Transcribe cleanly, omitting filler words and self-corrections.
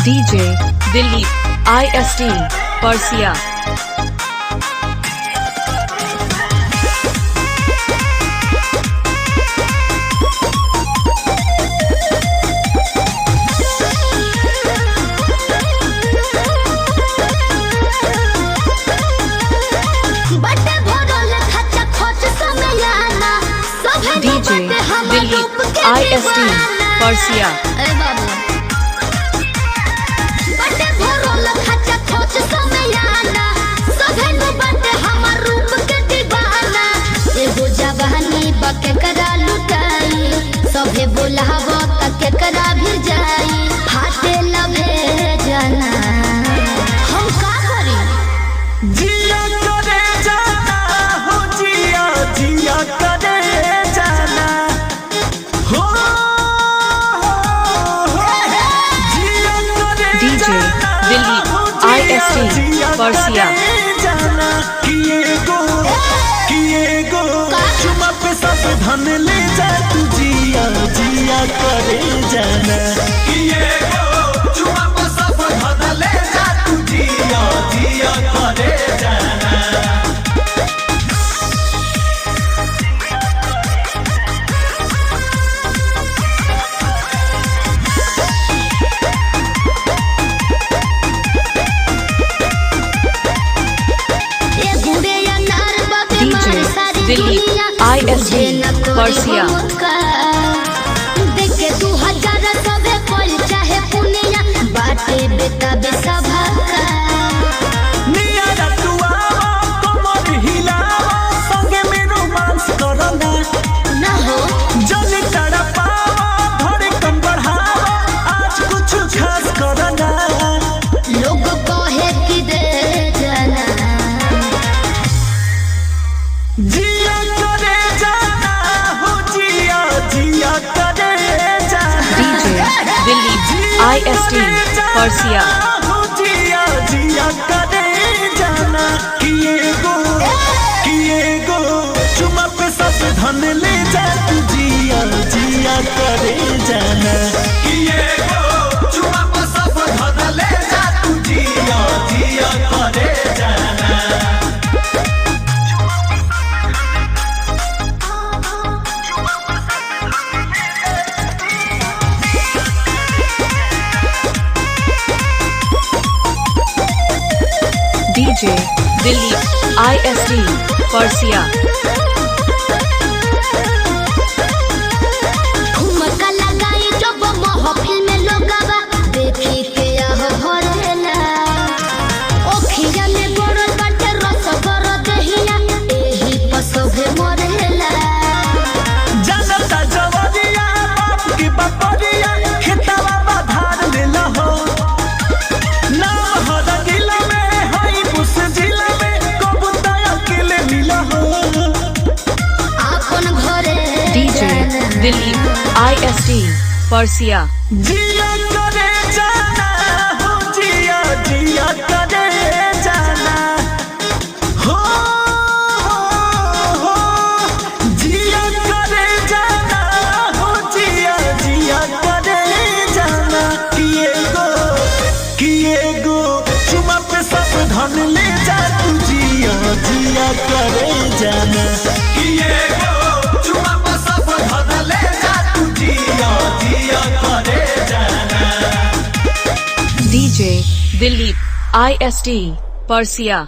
DJ Dilip IST Persia DJ Dilip IST Persia सभे बोलाव तक करा भी जाई फाटे लभे जाना हम का करी जिया करे जाना हो जिया जिया करे जाना हो जिया करे DJ Dilip IST Persia जाना किए गो चुमा पे सब धन ले जा तू जिया जिया करे जाना किए गो चुमा पे सब धन ले जा तू जिया जिया करे जाना DJ Dilip IST Persia देखे 2000 सबे कोल चाहे पुनिया बाटे बेटा बेसभा निया रतुआ कमर हिलावा संगे में रोमांस करना ना हो जन तड़पावा धड़कन बढ़ावा आज कुछ खास करना लोग कहे कि दे जाना जिया करे जाना हो जिया जिया करे जाना DJ Dilip IST Persia हो जिया जिया करे जाना किए गो चुमा पे सब धन ले जा तू जिया जिया करे जाना किए गो चुमा पे सब धन ले जा तू जिया जिया करे जाना DJ Dilip IST Persia ठुमका लगाई जब महफिल में लोगवा देखी के यह भरेला ओखिया में बड़ल बाटे रस कर दहिया एही पसभे मरेला जनता जवरिया बाप की बपरिया खेतवा बाधार लेला हो नाम हर जिला में हई बुस जिला में कबूता अकेले मिला हो आपन घरे DJ Dilip IST Persia जिया करे जाना हो जिया जिया करे जाना हो जिया करे जाना हो जिया जिया करे जाना किए गो चुमा पे सब धन ले जा तू जिया जिया करे जाना किए गो चुमा पे सब धन ले जा तू जिया जिया करे जाना DJ Dilip IST Persia